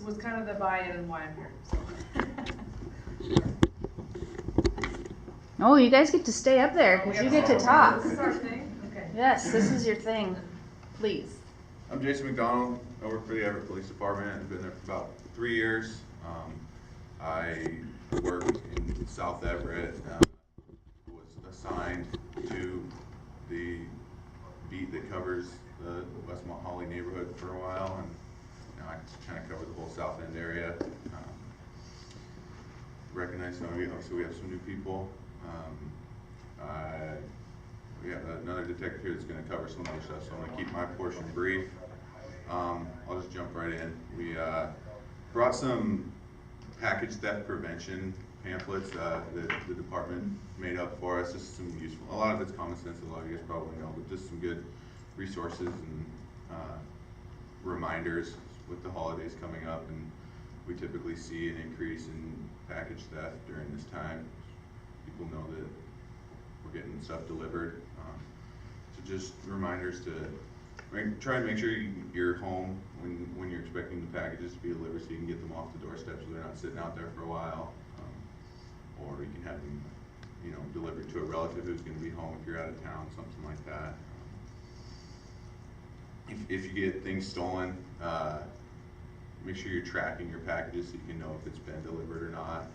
was kind of the buy-in and why I'm here. So. Oh, you guys get to stay up there because you get to talk. This is our thing? Okay. Yes, this is your thing. Please. I'm Jason McDonald. I work for the Everett Police Department. I've been there for about 3 years. I work in South Everett. Was assigned to the beat that covers the Westmont Holly neighborhood for a while, and I kind of cover the whole South End area. Recognize, obviously we have some new people. We have another detective here that's going to cover some other stuff, so I'm going to keep my portion brief. I'll just jump right in. We brought some package theft prevention pamphlets that the department made up for us. Just some useful, a lot of it's common sense, a lot of you guys probably know, but just some good resources and reminders with the holidays coming up, and we typically see an increase in package theft during this time. People know that we're getting stuff delivered. So just reminders to try and make sure you're home when you're expecting the packages to be delivered, so you can get them off the doorstep so they're not sitting out there for a while. Or you can have them, delivered to a relative who's going to be home if you're out of town, something like that. If you get things stolen, make sure you're tracking your packages so you can know if it's been delivered or not.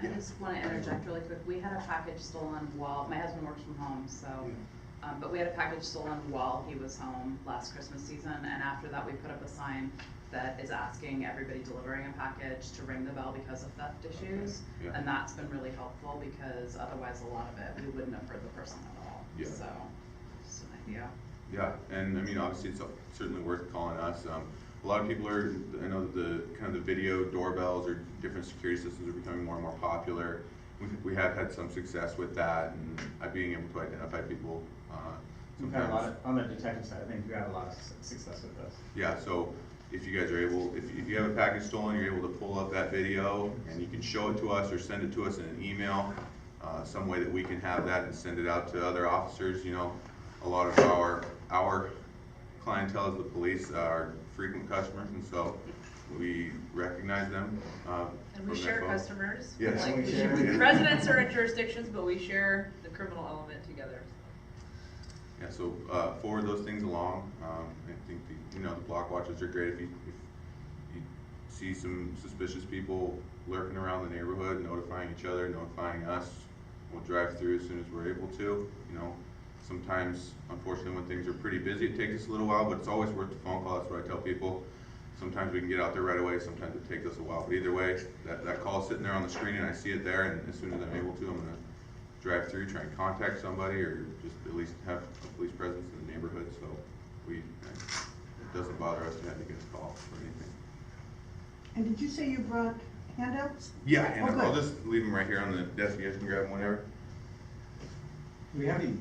I just want to interject really quick. We had a package stolen while my husband works from home, so but we had a package stolen while he was home last Christmas season, and after that we put up a sign that is asking everybody delivering a package to ring the bell because of theft issues. Okay. Yeah. And that's been really helpful because otherwise a lot of it we wouldn't have heard the person at all. Yeah. So just an idea. Yeah, and I mean obviously it's certainly worth calling us. A lot of people are, I know the kind of the video doorbells or different security systems are becoming more and more popular. We have had some success with that, and being able to identify people. We've had a lot of, on the detective side, I think we have a lot of success with this. Yeah, so if you guys are able, if you have a package stolen, you're able to pull up that video and you can show it to us or send it to us in an email, some way that we can have that and send it out to other officers. A lot of our clientele as the police are frequent customers, and so we recognize them. And we share customers. Yes. Like residents are in jurisdictions, but we share the criminal element together. Yeah, so forward those things along. I think the block watches are great. If you see some suspicious people lurking around the neighborhood, notifying each other, notifying us, we'll drive through as soon as we're able to. Sometimes, unfortunately, when things are pretty busy, it takes us a little while, but it's always worth the phone call. That's what I tell people. Sometimes we can get out there right away, sometimes it takes us a while. But either way, that call is sitting there on the screen and I see it there, and as soon as I'm able to, I'm going to drive through, try and contact somebody, or just at least have a police presence in the neighborhood, so it doesn't bother us to have to get a call or anything. And did you say you brought handouts? Yeah, handouts. I'll just leave them right here on the desk. You guys can grab them whenever. Do we have any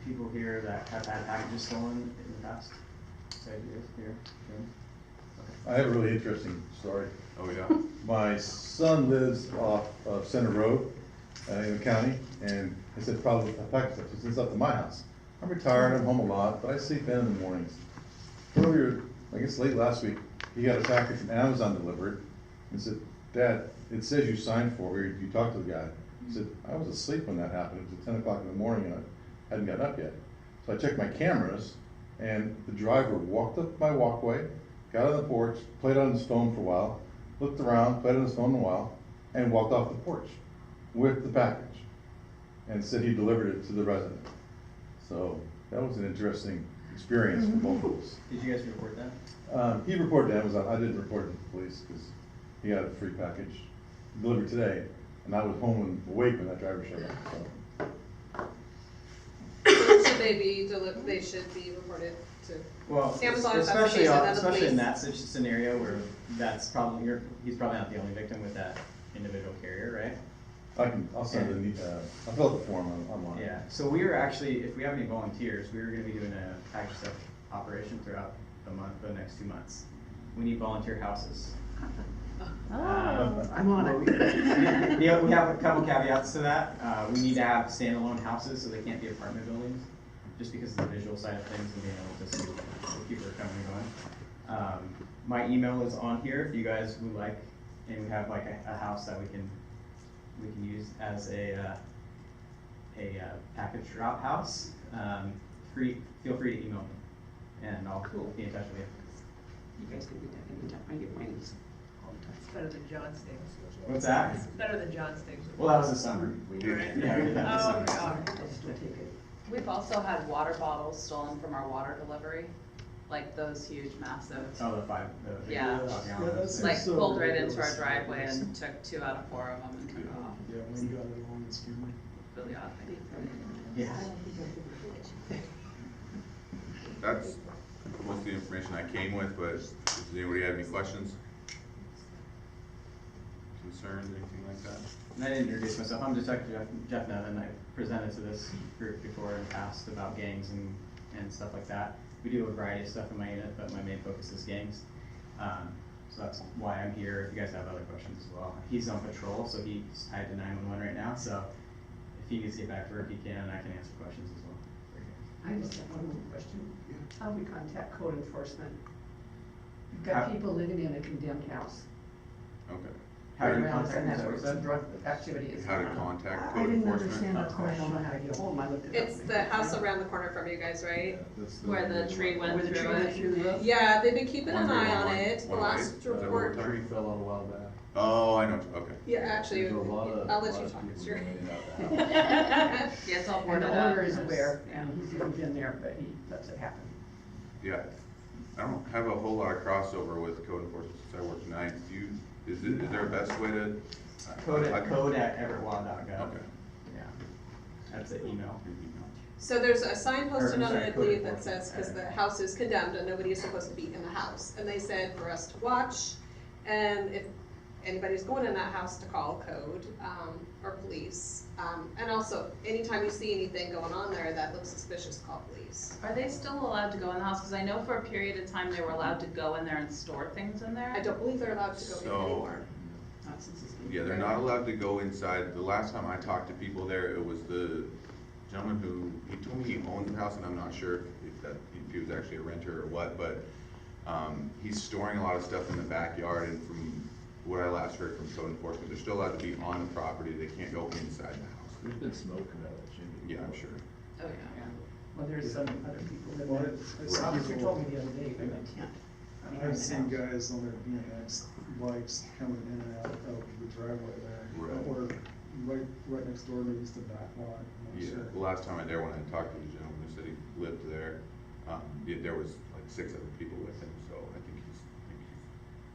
people here that have had packages stolen in the past? Here. I have a really interesting story. Oh yeah. My son lives off of Center Road in the county, and I said probably a package stuff. He says, it's up to my house. I'm retired, I'm home a lot, but I sleep in the mornings. Earlier, I guess late last week, he got a package from Amazon delivered and said, Dad, it says you signed for it, or you talked to the guy. He said, I was asleep when that happened. It was at 10 o'clock in the morning and I hadn't gotten up yet. So I checked my cameras, and the driver walked up my walkway, got on the porch, played on his phone for a while, looked around, played on his phone a while, and walked off the porch with the package and said he delivered it to the resident. So that was an interesting experience for both of us. Did you guys report that? He reported to Amazon. I didn't report it to the police because he got a free package delivered today, and I was home and awake when that driver showed up. So they should be reported to Amazon, especially in that scenario where that's probably he's probably not the only victim with that individual carrier, right? I'll send I'll fill out the form online. Yeah. So we were actually, if we have any volunteers, we were going to be doing a package stuff operation throughout the next 2 months. We need volunteer houses. I'm on it. We have a couple caveats to that. We need to have standalone houses, so they can't be apartment buildings, just because of the visual side of things and being able to see where people are coming and going. My email is on here if you guys would like, and we have like a house that we can use as a package drop house. Feel free to email me, and I'll be in touch with you. You guys can do that anytime. I get rings all the time. It's better than John's things. What's that? It's better than John's things. Well, that was the summer. Right. Yeah, we did that this Oh, summer. God. I'll still take it. We've also had water bottles stolen from our water delivery, like those huge, massive. Oh, the Yeah. 5 Yeah, gallons. that's- Like so pulled right into ridiculous. our driveway and took 2 out of 4 of them and took off. Yeah, when you got it on the screen. Really odd thing. Yeah. That's most of the information I came with, but does anybody have any questions? Concerns, anything like that? And I didn't introduce myself. I'm Detective Jeff Nevin. I presented to this group before and asked about gangs and stuff like that. We do a variety of stuff in my unit, but my main focus is gangs. So that's why I'm here. If you guys have other questions as well. He's on patrol, so he's tied to 911 right now. So if he needs to get back to work, he can, and I can answer questions as well. I just have one more question. How do we contact code enforcement? You've How- got people living in a condemned house. Okay. How do you Around contact and them? that's Is that where what you some said? drug activity is How to going on. contact I code didn't enforcement? understand that I don't question. know how to get home. I looked it up. It's the house around the corner from you guys, right? Yeah, Where the tree went Where the tree through went it. through the roof? Yeah, they've been keeping an eye on 1311, it. The 108, last is that what we're report. talking Tree fell on a while back. Oh, I know, okay. Yeah, actually, There's a lot of- I'll let lot you of talk, people sure. going in and out of the house. Yeah, it's all And boarded the up. owner is aware, Yeah. and he's even been there, but he lets it happen. Yeah, I don't have a whole lot of crossover with code enforcement since I work nights. Is there a best way to? Code@everett.gov. Okay. Yeah, that's the email. So there's a sign posted Or, on sorry, it, I code believe, that enforcement. says, because the house is condemned and nobody is supposed to be in the house. And they said for us to watch, and if anybody's going in that house to call code, or police. And also, anytime you see anything going on there that looks suspicious, call police. Are they still allowed to go in the house? Because I know for a period of time they were allowed to go in there and store things in there. I don't believe they're allowed to go in So- anymore. Not since it's been. Yeah, they're not allowed to go inside. The last time I talked to people there, it was the gentleman who, he told me he owns the house, and I'm not sure if he was actually a renter or what, but, he's storing a lot of stuff in the backyard, and from what I last heard from code enforcement, they're still allowed to be on the property. They can't go inside the house. There's been smoke coming out of that chimney. Yeah, I'm sure. Oh, yeah. Well, there's some other people that, Well, the officer told me the other day, in the tent. I mean, in I've the seen house. guys on their BMX bikes coming in and out of the driveway there. Right. Or right next door, maybe it's the back lot, I'm not Yeah, sure. the last time I there, when I talked to the gentleman who said he lived there, there was like 6 other people with him, so I think he's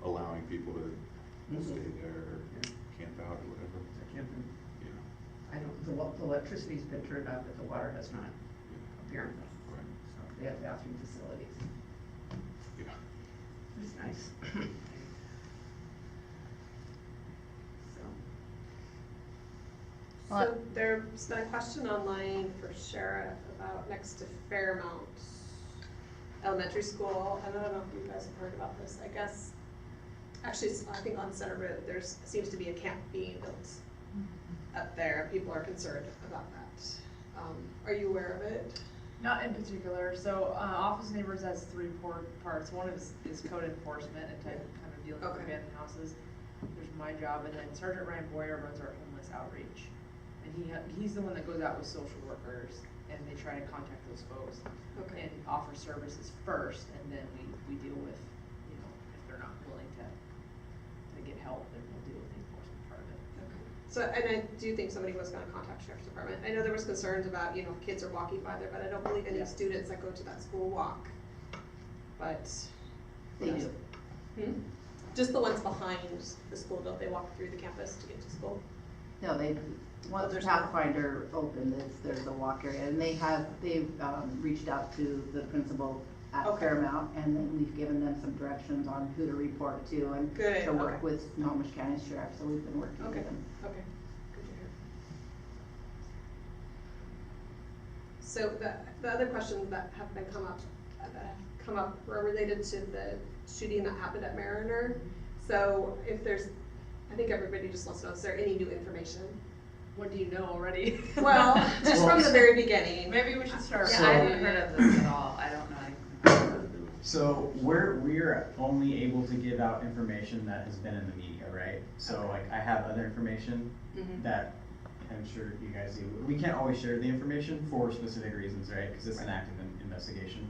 allowing people to stay there or camp out or whatever. Yeah, I don't, the electricity's been turned on, but the water has not, apparently. right, so, They have bathroom facilities. yeah. It's nice. So, Well, So there's been a question online for sheriff about next to Fairmount Elementary School. I don't know if you guys have heard about this. I guess, actually, I think on Center Road, there's, seems to be a camp being built up there. People are concerned about that. Are you aware of it? Not in particular, so, Office Neighbors has 3 parts. One is code enforcement and kind of dealing with Okay. abandoned houses. There's my job, and then Sergeant Ryan Boyer runs our homeless outreach. And he's the one that goes out with social workers, and they try to contact those folks. Okay. And offer services first, and then we deal with, if they're not willing to get help, then we'll deal with the enforcement part of it. So, and I do think somebody was gonna contact Sheriff's Department. I know there was concerns about, kids are walking by there, but I don't believe any students that go to that school walk. But. they do. Just the ones behind the school, don't they walk through the campus to get to school? No, once there's Pathfinder opened, there's a walk area, and they've reached out to the principal at Okay. Fairmount, and then we've given them some directions on who to report to and Good, to work okay. with Snohomish County Sheriff, so we've been working Okay, with them. okay, good to hear. So the other questions that have come up were related to the shooting that happened at Mariner. So if there's, I think everybody just wants to know, is there any new information? What do you know already? Well, just from the very beginning. Maybe we should start. Yeah, So- I haven't heard of this at all. I don't know anything about it. So we're only able to give out information that has been in the media, right? So Okay. like I have other information Mhm. that I'm sure you guys do. We can't always share the information for specific reasons, right? Because it's an active investigation.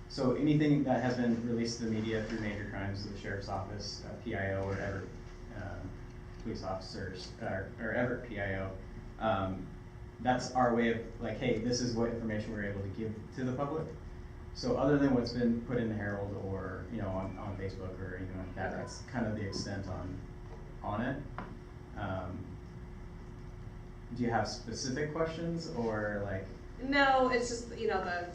So anything that has been released to the media through major crimes, the sheriff's office, PIO, or Everett police officers, or Everett PIO, that's our way of like, hey, this is what information we're able to give to the public. So other than what's been put in the Herald or, you know, on Facebook or anything like that, that's kind of the extent on it. Do you have specific questions or like? No, it's just, the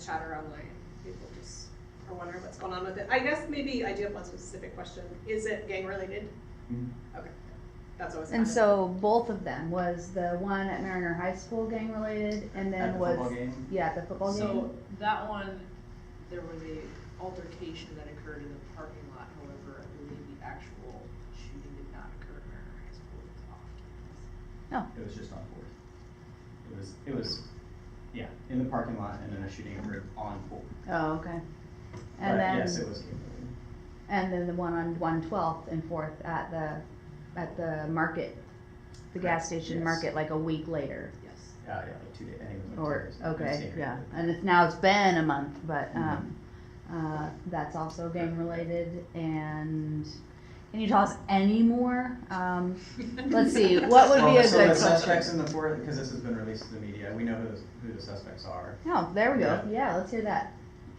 chatter online. People just are wondering what's going on with it. I guess maybe I do have one specific question. Is it gang related? Okay, that's what I was And so both of them, was the one at Mariner High School gang related, and then At the was, football game? yeah, at the football game? So that one, there was a altercation that occurred in the parking lot, however, I believe the actual shooting did not occur at Mariner High School, it was off campus. Oh, It was just on 4th. It was, yeah, in the parking lot, and then a shooting occurred on 4th. oh, okay. But And then, yes, it was gang related. and then the one on 112th and 4th at the market, the gas station Yes. market, like a week later. Yes. Yeah, like 2 days, I think it was like 2 Or, days. It was okay, gang yeah, related. and now it's been a month, but, Mm-hmm. that's also gang related, and can you tell us any more? Let's see, what would be a So good the question? suspects in the 4th, because this has been released to the media, we know who the suspects are. Oh, there we go, Yeah. yeah, let's hear that.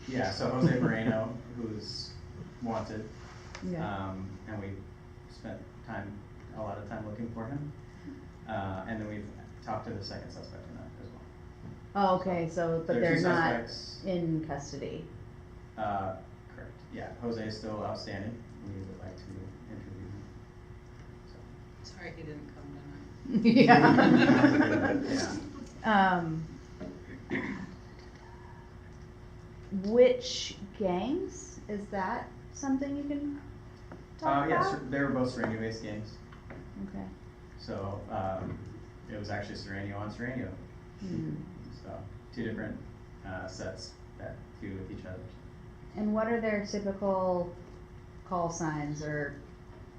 Yeah, so Jose Moreno, who's wanted, Yeah. and we spent a lot of time looking for him. And then we've talked to the second suspect in that as well. Oh, okay, so, but There are they're two not suspects. in custody. Correct, yeah, Jose is still outstanding, we would like to interview him. Sorry he didn't come tonight. Yeah. Yeah. Which gangs, is that something you can talk Yes, about? they were both Sereno-based gangs, Okay. so, it was actually Sereno on Sereno. Hmm. So, 2 different, sets that feud with each other. And what are their typical call signs or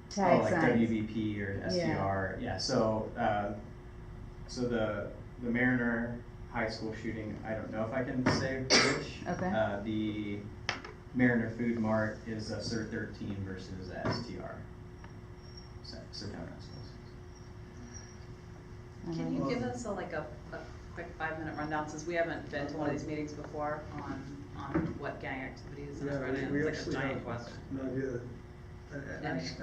tag Oh, like signs? WVP or SDR, yeah, so the Mariner High School shooting, I don't know if I can say which. Okay. The Mariner Food Mart is a CERT 13 versus a STR. Sit down, Can you give us a quick 5-minute rundown, since we haven't been to one of these meetings before, on what gang activities and everything? we It's like a actually giant have- question. No, good.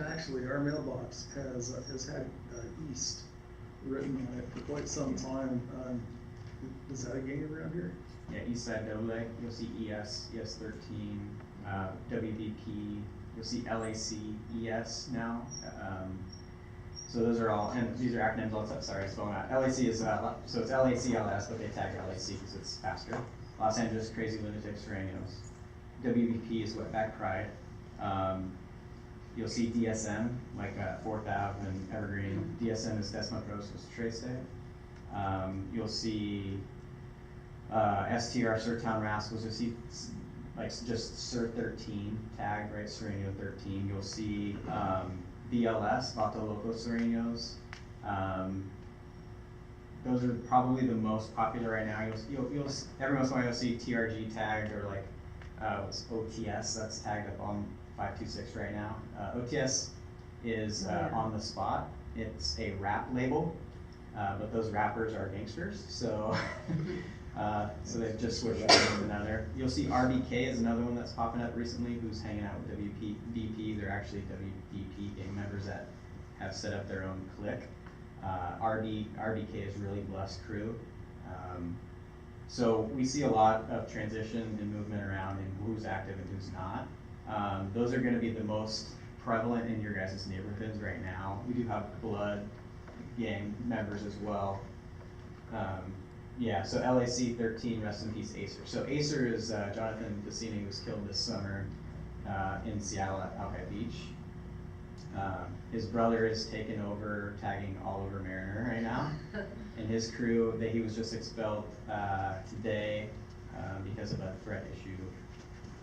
Actually, our mailbox has had East written on it for quite some time. Is that a gang around here? Yeah, Eastside Double, you'll see ES13, WVP, you'll see LAC, ES now. So those are all, and these are acronyms, sorry, it's spelling out. LAC is, so it's LAC LS, but they tag LAC because it's faster. Los Angeles Crazy Lunatics Serranos. WVP is Wetback Pride. You'll see DSM, like 4th Ave and Evergreen. DSM is Desmadrosos Trace Day. You'll see STR, Surtown Rascals. You'll see like just Sur 13 tag, right? Sereno 13. You'll see BLS, Vato Loco Serenos. Those are probably the most popular right now. You'll every once in a while you'll see TRG tagged, or like what's OTS, that's tagged up on 526 right now. OTS is on the spot. It's a rap label, but those rappers are gangsters, so so they've just switched to another. You'll see RBK is another one that's popping up recently, who's hanging out with WVP. They're actually WVP gang members that have set up their own clique. RBK is really blessed crew. So we see a lot of transition and movement around in who's active and who's not. Those are going to be the most prevalent in your guys' neighborhoods right now. We do have blood gang members as well. Yeah, so LAC 13, rest in peace, Acer. So Acer is Jonathan Bassini, who was killed this summer in Seattle at Alki Beach. His brother is taken over, tagging all over Mariner right now. And his crew, he was just expelled today because of a threat issue.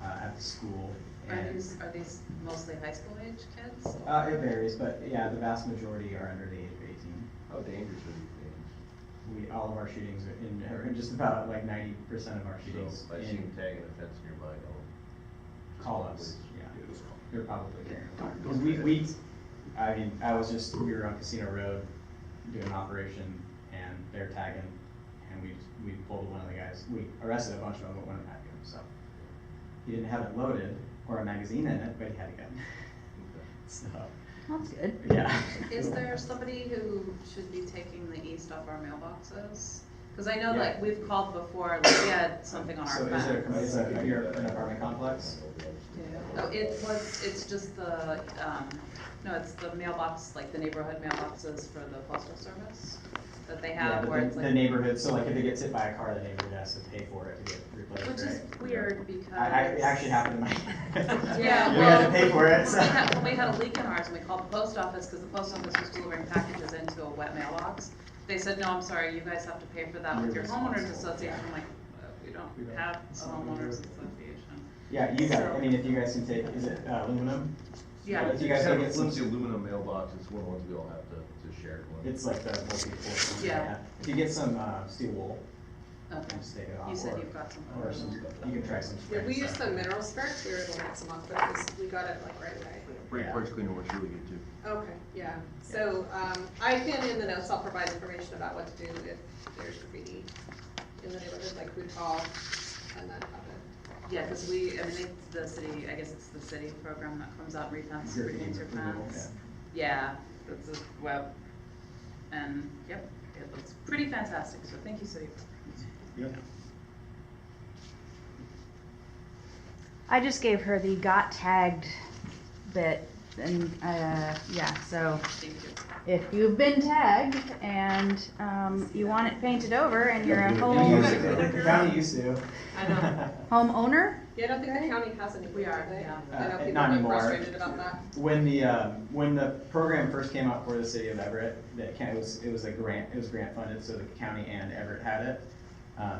at the school. Are And these mostly high school age kids? it varies, but yeah, the vast majority are under the age of 18. How dangerous are these games? All of our shootings are in just about like 90% of our shootings. So if I see them tagging a fence nearby, Call us, yeah. Yeah, just call. They're probably carrying a weapon. 'Cause we were on Casino Road doing an operation and they're tagging and we pulled one of the guys. We arrested a bunch of them, but one had him, so. He didn't have it loaded or a magazine in it, but he had a gun. So, That's good. yeah. Is there somebody who should be taking the east off our mailboxes? Cause I know Yeah. like we've called before, like we had something on our So fence. is it, you're an apartment complex? No, it's just the, no, it's the mailbox, like the neighborhood mailboxes for the postal service that they Yeah, have but where it's the like. neighborhood, so like if it gets hit by a car, the neighborhood has to pay for it to get replaced, Which is right? weird because. It actually happened to my. Yeah, We well. had to pay for it, so. When we had a leak in ours and we called the post office, cause the post office was delivering packages into a wet mailbox. They said, no, I'm sorry, you guys have to pay for that with your homeowners association. I'm like, we don't have a homeowners association. Yeah, you guys, So- I mean, if you guys can take, is it aluminum? Yeah. If you guys can get some, flimsy aluminum mailbox, it's one of the ones we all have to share one. it's like the multi-port. Yeah. If you get some, steel wool, Okay. just take it off. You said or- you've got some. Or some, you can try some spray. Yeah, we used stuff. some mineral spirits, we were able to get some off, but it was, we got it like right away. Brake Yeah. parts cleaner works really good too. Okay, yeah, so, I can, in the notes, I'll provide information about what to do if there's graffiti in the neighborhood, like who to call, and then how to. Yeah, cause we, I mean, it's the city, I guess it's the city program that comes out and repaints your Removal, fence. Yeah, that's a web, and, yep, it looks pretty fantastic, so thank you, city. Yeah. I just gave her the got tagged bit, and yeah, so Thank you. if you've been tagged and you want it painted over and you're a The county used to. I know. homeowner, Yeah, I don't think the county has any. We are, do they? yeah. I know people Not get anymore. frustrated about that. When the program first came out for the city of Everett, it was a grant, it was grant funded, so the county and Everett had it.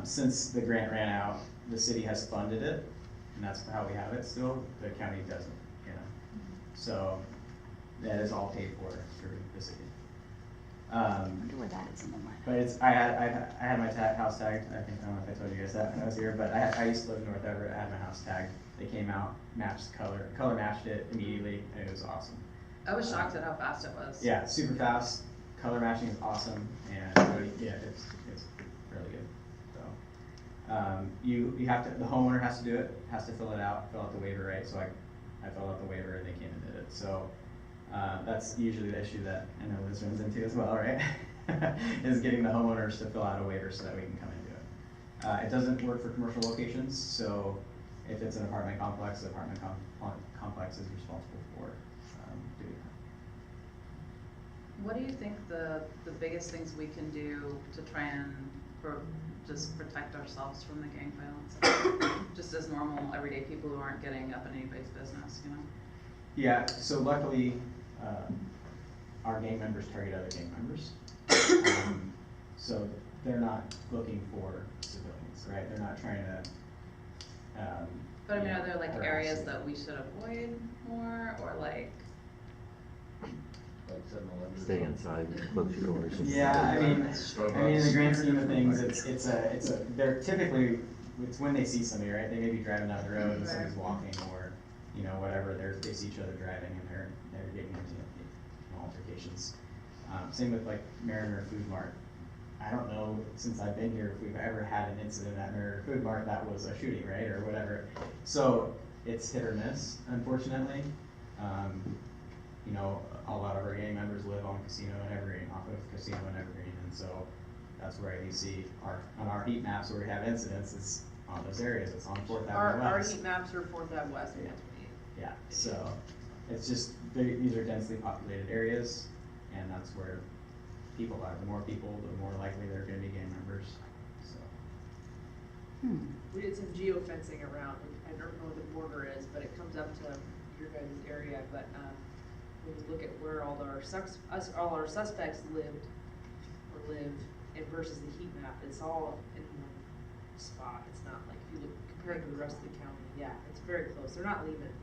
Since the grant ran out, the city has funded it, and that's how we have it still, the county doesn't, you know. So, that is all paid for through the city. I wonder where that is in the line. But I had my house tagged, I don't know if I told you guys that when I was here, but I used to live in North Everett, I had my house tagged. They came out, matched the color matched it immediately, and it was awesome. I was shocked at how fast it was. Yeah, super fast, color matching is awesome, and yeah, it's really good, so. You have to, the homeowner has to do it, has to fill out the waiver, right, so I filled out the waiver and they came and did it, so. That's usually the issue that I know this runs into as well, right? Is getting the homeowners to fill out a waiver so that we can come and do it. It doesn't work for commercial locations, so if it's an apartment complex, the apartment complex is responsible for doing that. What do you think the biggest things we can do to try and just protect ourselves from the gang violence? Just as normal, everyday people who aren't getting up in anybody's business, you know? Yeah, so luckily, our gang members target other gang members. So they're not looking for civilians, right? They're not trying to. But I mean, are there like harass areas you. that we should avoid more, or like? Like 7-Eleven. Stay inside, close your doors. Yeah, I mean, in the grand scheme of things, they're typically, it's when they see somebody, right? They may be driving down the road and somebody's walking, or, you know, whatever, they see each other driving and they're getting into altercations. Same with like Mariner Food Mart. I don't know, since I've been here, if we've ever had an incident at Mariner Food Mart that was a shooting, right, or whatever. So it's hit or miss, unfortunately. You know, a lot of our gang members live on Casino and Evergreen, off of Casino and Evergreen, and so that's where you see on our heat maps where we have incidents, it's on those areas, it's on 4th Avenue Our West. heat maps are 4th Ave West. Yeah. Yeah, so it's just, these are densely populated areas, and that's where people are. The more people, the more likely they're gonna be gang members, so. We did some geofencing around, I don't know what the border is, but it comes up to your guys' area, but, when you look at where all our suspects lived, or live, and versus the heat map, it's all in one spot. It's not like if you you look, compared to the rest of the county, yeah, it's very close. They're not leaving,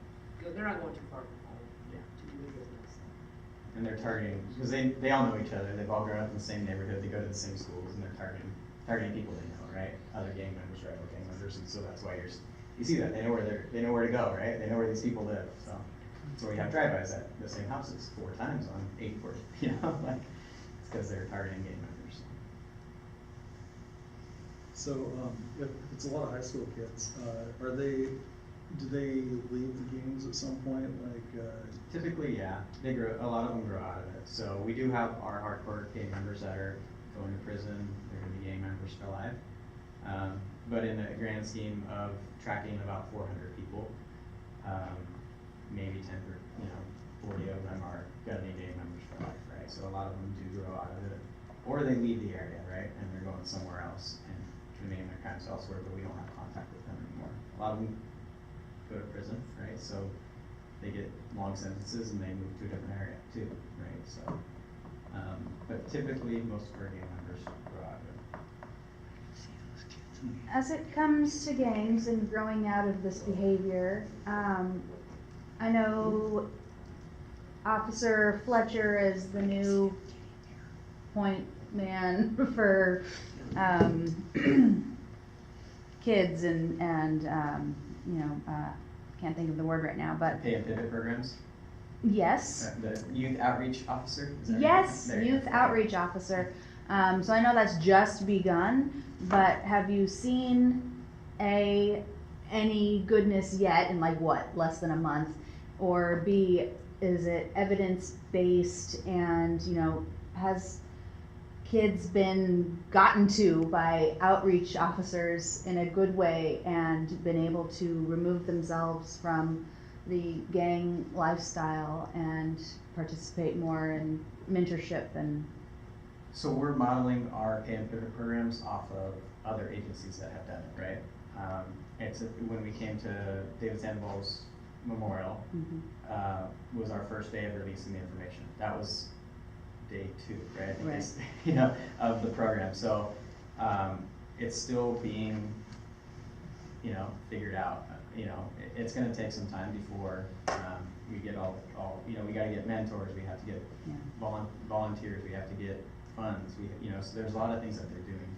they're not going too far from home to do their business. And they're targeting, because they all know each other, they've all grown up in the same neighborhood, they go to the same schools, and they're targeting people they know, right? Other gang members, rival gang members, and so that's why you see that, they know where to go, right? They know where these people live, so. That's why we have drive-bys at the same houses 4 times on 840, you know, like, it's because they're targeting gang members. So, if it's a lot of high school kids, do they leave the games at some point, like, Typically, yeah, a lot of them grow out of it. So we do have our hardcore gang members that are going to prison, they're gonna be gang members for life. But in a grand scheme of tracking about 400 people, maybe 40 of them are gonna be gang members for life, right? So a lot of them do grow out of it, or they leave the area, right? And they're going somewhere else and committing their crimes elsewhere, but we don't have contact with them anymore. A lot of them go to prison, right? So they get long sentences and they move to a different area too, right? So, but typically most of our gang members grow out of it. As it comes to gangs and growing out of this behavior, I know Officer Fletcher is the new point man for kids and can't think of the word right now, but Pay and pivot programs? yes. The youth outreach officer? Is that Yes, right? There you youth go. outreach officer. So I know that's just begun, but have you seen any goodness yet in less than a month? Or B, is it evidence-based and, has kids been gotten to by outreach officers in a good way and been able to remove themselves from the gang lifestyle and participate more in mentorship and So we're modeling our pay and pivot programs off of other agencies that have done it, right? When we came to David Sandoval's memorial, was our first day of releasing the information. That was day 2, right? Right. Of the program. So it's still being, figured out. It's going to take some time before we get all. We got to get mentors. We have to get volunteers. We have to get funds. So there's a lot of things that they're doing.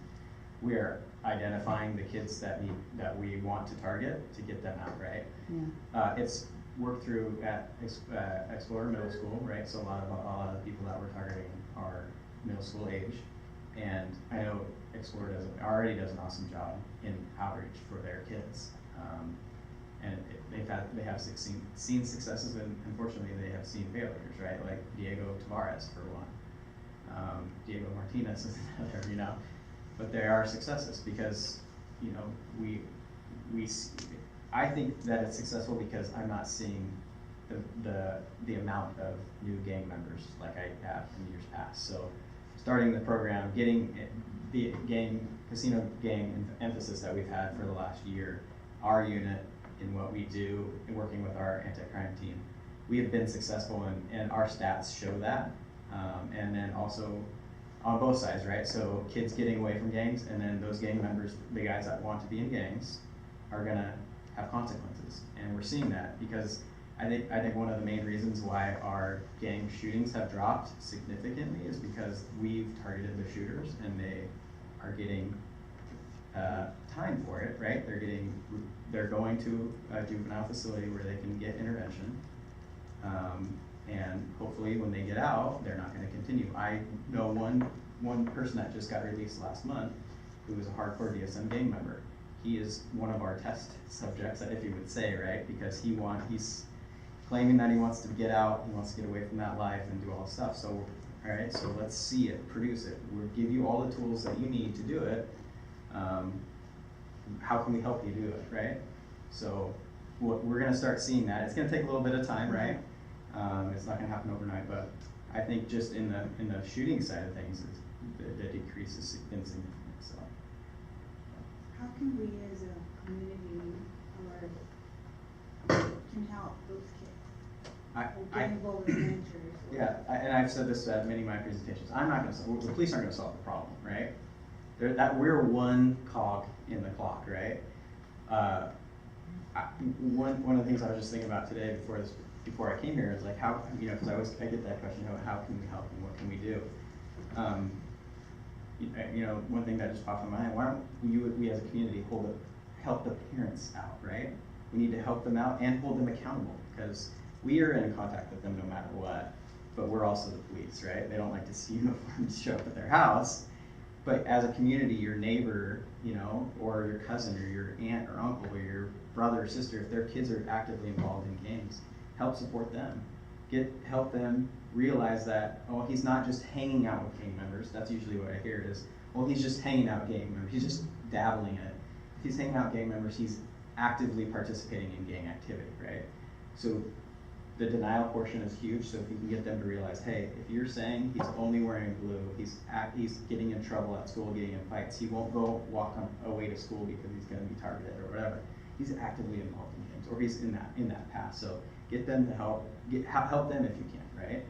We are identifying the kids that we want to target to get them out, right? Yeah. It's worked through at Explorer Middle School, right? So a lot of the people that we're targeting are middle school age, and I know Explorer already does an awesome job in outreach for their kids, and they have seen successes, and unfortunately they have seen failures, right? Like Diego Tavares for one, Diego Martinez is another, but there are successes because I think that it's successful because I'm not seeing the amount of new gang members like I have in years past. So starting the program, getting the casino gang emphasis that we've had for the last year, our unit in what we do and working with our anti-crime team, we have been successful and our stats show that. And then also on both sides, right? So kids getting away from gangs, and then those gang members, the guys that want to be in gangs, are gonna have consequences. And we're seeing that because I think one of the main reasons why our gang shootings have dropped significantly is because we've targeted the shooters and they are getting time for it, right? They're going to a juvenile facility where they can get intervention. And hopefully when they get out, they're not gonna continue. I know one person that just got released last month who was a hardcore DSM gang member. He is one of our test subjects, if you would say, right? Because he's claiming that he wants to get out, he wants to get away from that life and do all this stuff. So, all right, so let's see it, produce it. We'll give you all the tools that you need to do it. How can we help you do it, right? So we're gonna start seeing that. It's gonna take a little bit of time, right? It's not gonna happen overnight, but I think just in the shooting side of things, the decrease is insignificant. So. How can we as a community can help those kids? Get involved with mentors? Yeah, and I've said this at many of my presentations. The police aren't gonna solve the problem, right? We're one cog in the clock, right? One of the things I was just thinking about today before I came here is like how, you know, because I get that question, how can we help and what can we do? You know, one thing that just popped in my mind, why don't we as a community help the parents out, right? We need to help them out and hold them accountable, because we are in contact with them no matter what, but we're also the police, right? They don't like to see uniforms show up at their house. But as a community, your neighbor, you know, or your cousin or your aunt or uncle or your brother or sister, if their kids are actively involved in gangs, help support them. Help them realize that, oh, he's not just hanging out with gang members. That's usually what I hear is, well, he's just hanging out with gang members. He's just dabbling in it. If he's hanging out with gang members, he's actively participating in gang activity, right? So the denial portion is huge. So if you can get them to realize, hey, if you're saying he's only wearing blue, he's getting in trouble at school, getting in fights, he won't go walk away to school because he's going to be targeted or whatever. He's actively involved in things, or he's in that path. So get them to help them if you can, right?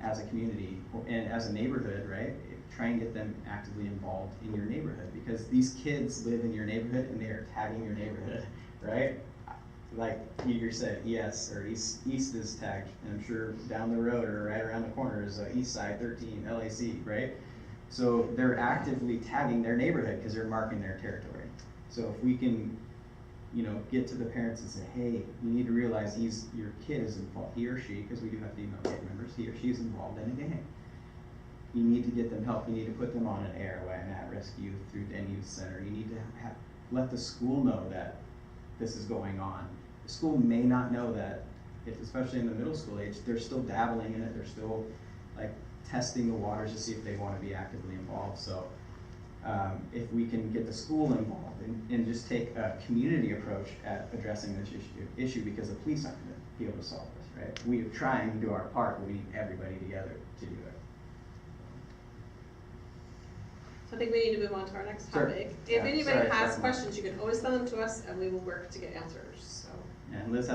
As a community and as a neighborhood, right? Try and get them actively involved in your neighborhood, because these kids live in your neighborhood and they are tagging your neighborhood, right? Like you said, ES or East is tagged, and I'm sure down the road or right around the corner is East Side 13 LAC, right? So they're actively tagging their neighborhood because they're marking their territory. So if we can, you know, get to the parents and say, hey, you need to realize your kid is involved, he or she, because we do have female gang members, he or she is involved in a gang. You need to get them help. You need to put them on an ARY, an at-risk youth, through Den Youth Center. You need to let the school know that this is going on. The school may not know that, especially in the middle school age, they're still dabbling in it. They're still like testing the waters to see if they want to be actively involved. So if we can get the school involved and just take a community approach at addressing this issue, because the police aren't going to be able to solve this, right? We are trying to do our part, but we need everybody together to do it. So I think we need to move on to our next Sure. topic. If Yeah, anybody sorry, has sorry. questions, you can always send them to us and we will work to get answers, so. And Liz